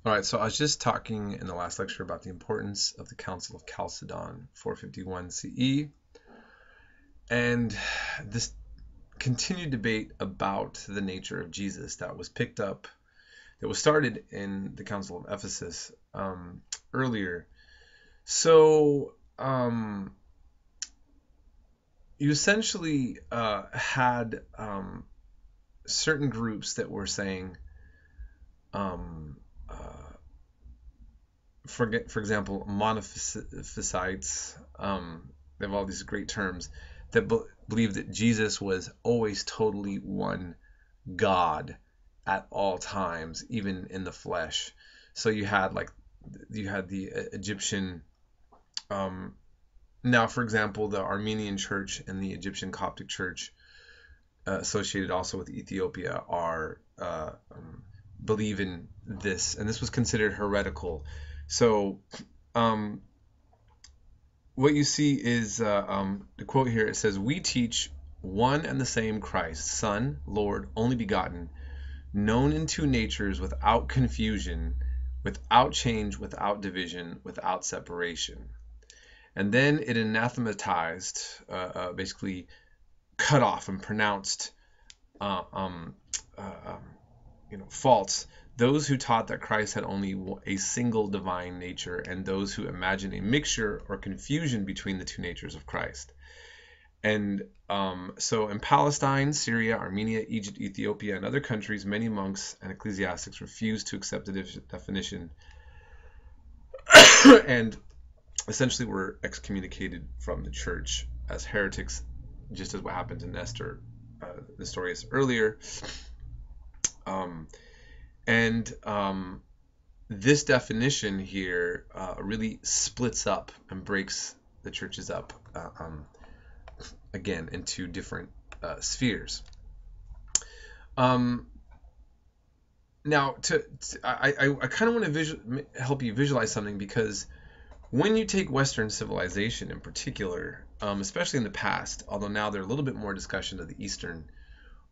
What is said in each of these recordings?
All right, so I was just talking in the last lecture about the importance of the Council of Chalcedon, 451 CE, and this continued debate about the nature of Jesus that was picked up, that was started in the Council of Ephesus earlier. So you essentially had certain groups that were saying, for example, monophysites, they have all these great terms, that believe that Jesus was always totally one God at all times, even in the flesh. So you had the Egyptian, now for example, the Armenian church and the Egyptian Coptic church, associated also with Ethiopia, are believe in this, and this was considered heretical. So what you see is the quote here. It says, "We teach one and the same Christ, Son, Lord, only begotten, known in two natures, without confusion, without change, without division, without separation." And then it anathematized, basically cut off and pronounced false those who taught that Christ had only a single divine nature, and those who imagined a mixture or confusion between the two natures of Christ. And so in Palestine, Syria, Armenia, Egypt, Ethiopia, and other countries, many monks and ecclesiastics refused to accept the definition and essentially were excommunicated from the church as heretics, just as what happened to Nestor Nestorius earlier. This definition here really splits up and breaks the churches up again into different spheres. Now, I kind of want to help you visualize something, because when you take Western civilization in particular, especially in the past, although now there's a little bit more discussion of the Eastern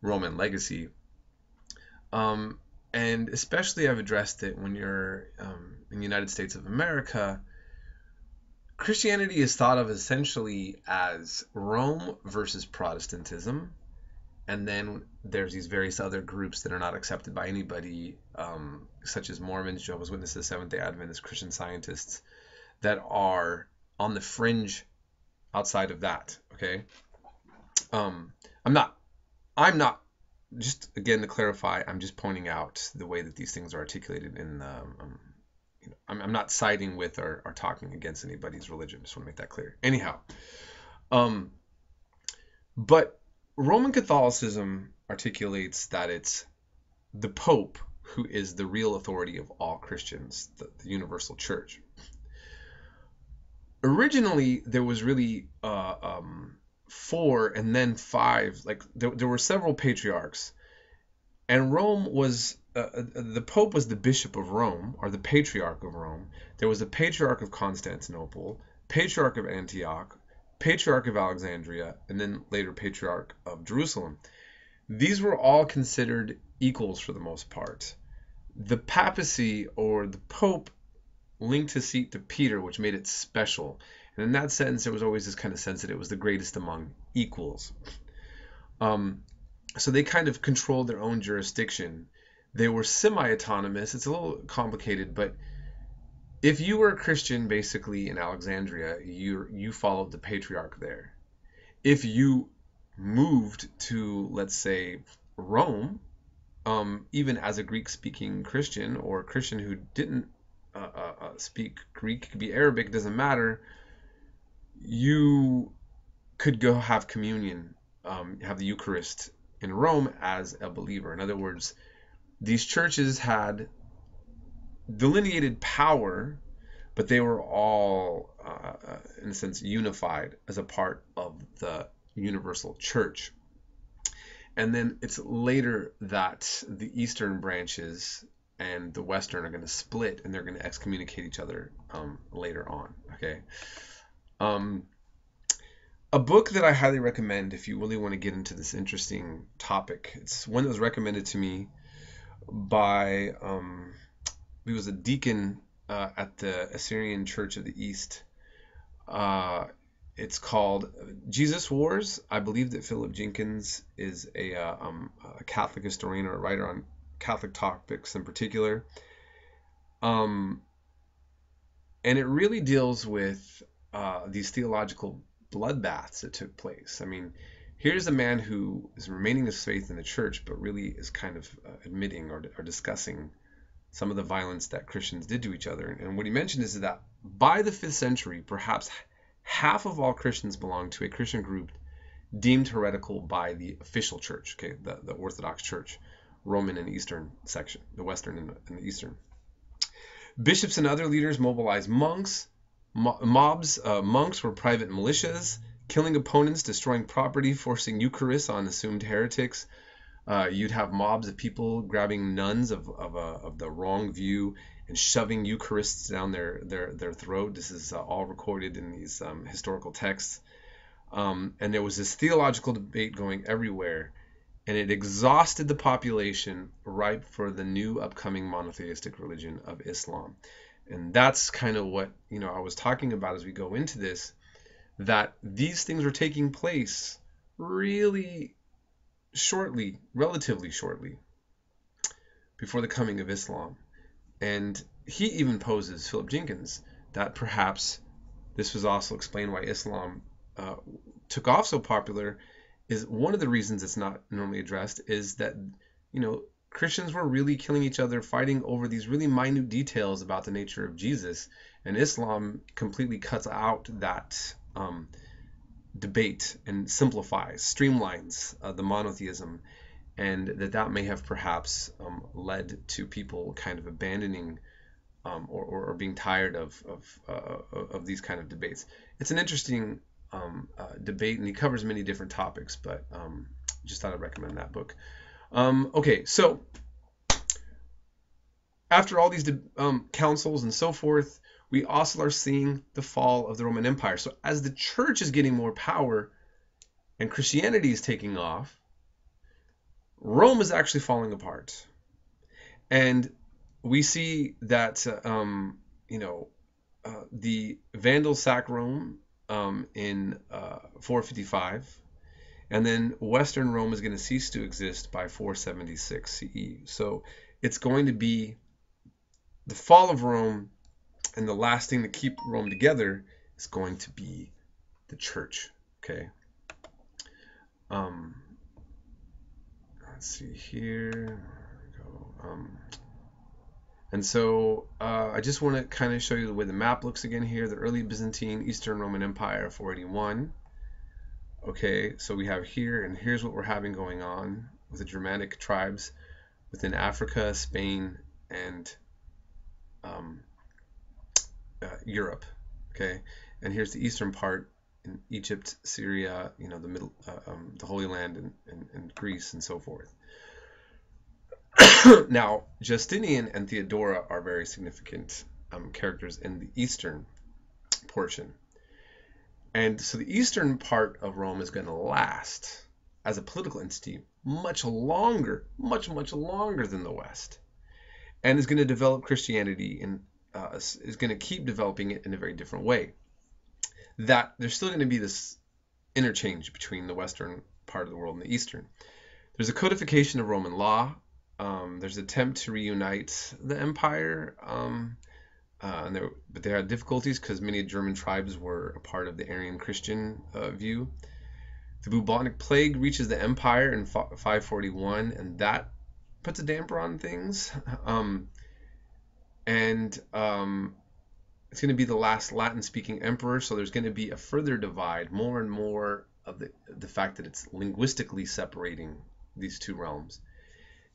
Roman legacy, and especially I've addressed it when you're in the United States of America, Christianity is thought of essentially as Rome versus Protestantism. And then there's these various other groups that are not accepted by anybody, such as Mormons, Jehovah's Witnesses, Seventh-day Adventists, Christian Scientists, that are on the fringe outside of that. Okay, I'm not. Just again to clarify, I'm just pointing out the way that these things are articulated in. I'm not siding with or talking against anybody's religion. Just want to make that clear. Anyhow, but Roman Catholicism articulates that it's the Pope who is the real authority of all Christians, the universal church. Originally, there was really 4 and then 5. Like there were several patriarchs, and Rome was the Pope was the Bishop of Rome, or the Patriarch of Rome. There was the Patriarch of Constantinople, Patriarch of Antioch, Patriarch of Alexandria, and then later Patriarch of Jerusalem. These were all considered equals for the most part. The papacy, or the Pope, linked his seat to Peter, which made it special. And in that sense, there was always this kind of sense that it was the greatest among equals. So they kind of controlled their own jurisdiction. They were semi-autonomous. It's a little complicated, but if you were a Christian, basically in Alexandria, you followed the patriarch there. If you moved to, let's say, Rome, even as a Greek-speaking Christian, or a Christian who didn't speak Greek, could be Arabic, doesn't matter, you could go have communion, have the Eucharist in Rome as a believer. In other words, these churches had delineated power, but they were all, in a sense, unified as a part of the universal church. And then it's later that the Eastern branches and the Western are going to split, and they're going to excommunicate each other later on. Okay. A book that I highly recommend if you really want to get into this interesting topic. It's one that was recommended to me by he was a deacon at the Assyrian Church of the East. It's called Jesus Wars. I believe that Philip Jenkins is a Catholic historian or a writer on Catholic topics in particular. And it really deals with these theological bloodbaths that took place. I mean, here's a man who is remaining his faith in the church, but really is kind of admitting or discussing some of the violence that Christians did to each other. And what he mentioned is that by the 5th century, perhaps half of all Christians belonged to a Christian group deemed heretical by the official church, okay, the Orthodox Church, Roman and Eastern section, the Western and the Eastern. Bishops and other leaders mobilized monks, mobs. Monks were private militias, killing opponents, destroying property, forcing Eucharist on assumed heretics. You'd have mobs of people grabbing nuns of the wrong view and shoving Eucharists down their throat. This is all recorded in these historical texts. And there was this theological debate going everywhere, and it exhausted the population ripe for the new upcoming monotheistic religion of Islam. And that's kind of what, I was talking about as we go into this, that these things were taking place really shortly, relatively shortly, before the coming of Islam. And he even poses, Philip Jenkins, that perhaps this was also explained why Islam took off so popular. Is one of the reasons it's not normally addressed is that, Christians were really killing each other, fighting over these really minute details about the nature of Jesus, and Islam completely cuts out that debate and simplifies, streamlines the monotheism, and that may have perhaps led to people kind of abandoning or being tired of these kind of debates. It's an interesting debate, and he covers many different topics, but just thought I'd recommend that book. Okay, so after all these councils and so forth, we also are seeing the fall of the Roman Empire. So as the church is getting more power and Christianity is taking off, Rome is actually falling apart. And we see that, the Vandals sack Rome in 455, and then Western Rome is going to cease to exist by 476 CE. So it's going to be the fall of Rome, and the last thing to keep Rome together is going to be the church. Okay. Let's see here. And so I just want to kind of show you the way the map looks again here. The early Byzantine Eastern Roman Empire, 481. Okay, so we have here, and here's what we're having going on with the Germanic tribes within Africa, Spain, and Europe. Okay, and here's the eastern part in Egypt, Syria, the middle, the Holy Land, and Greece, and so forth. Now, Justinian and Theodora are very significant characters in the eastern portion. And so the eastern part of Rome is going to last as a political entity much longer, much longer than the West, and is going to develop Christianity and is going to keep developing it in a very different way. That there's still going to be this interchange between the western part of the world and the eastern. There's a codification of Roman law. There's an attempt to reunite the empire, but they had difficulties because many German tribes were a part of the Arian Christian view. The bubonic plague reaches the empire in 541, and that puts a damper on things. It's going to be the last Latin-speaking emperor, so there's going to be a further divide, more and more of the fact that it's linguistically separating these two realms.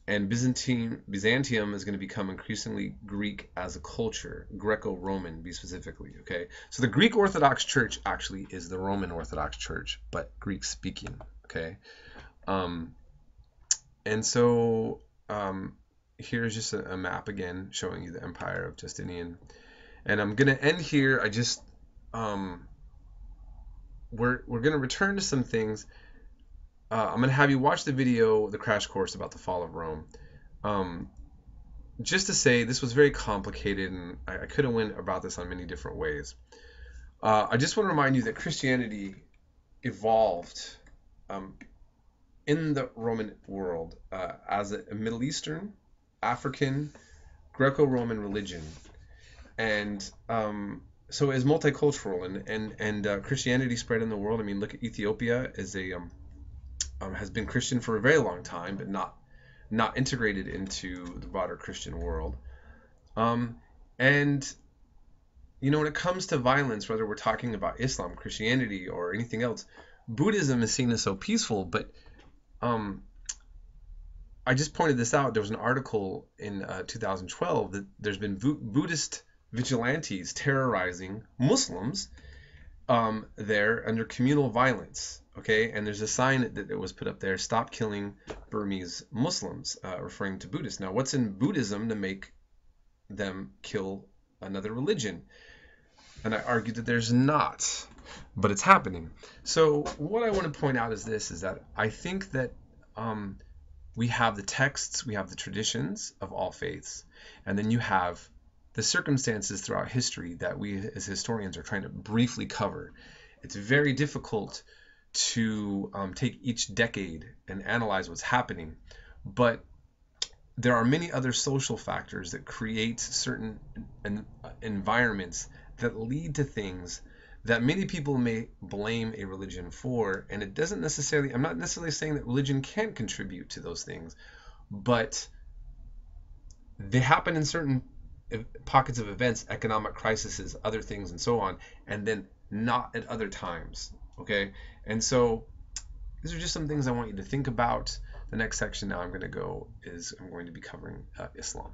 And Byzantium is going to become increasingly Greek as a culture, Greco-Roman, be specifically, okay? So the Greek Orthodox Church actually is the Roman Orthodox Church, but Greek-speaking, okay? And so here's just a map again showing you the Empire of Justinian. And I'm going to end here. We're going to return to some things. I'm going to have you watch the video, the crash course about the fall of Rome. just to say, this was very complicated, and I could have went about this on many different ways. I just want to remind you that Christianity evolved um, in the Roman world as a Middle Eastern, African, Greco-Roman religion, and so is multicultural, and Christianity spread in the world. I mean, look at Ethiopia as a has been Christian for a very long time, but not integrated into the broader Christian world. Um, and when it comes to violence, whether we're talking about Islam, Christianity, or anything else, Buddhism is seen as so peaceful. But um, I just pointed this out. There was an article in 2012 that there's been Buddhist vigilantes terrorizing Muslims there under communal violence. Okay, and there's a sign that was put up there: "Stop killing Burmese Muslims," referring to Buddhists. Now, what's in Buddhism to make them kill another religion? And I argue that there's not, but it's happening. So what I want to point out is this: is that I think that we have the texts, we have the traditions of all faiths, and then you have the circumstances throughout history that we as historians are trying to briefly cover. It's very difficult to take each decade and analyze what's happening, but there are many other social factors that create certain environments that lead to things that many people may blame a religion for, and it doesn't necessarily, I'm not necessarily saying that religion can't contribute to those things, but they happen in certain pockets of events, economic crises, other things, and so on, and then not at other times. Okay, and so these are just some things I want you to think about. The next section now I'm going to be covering Islam.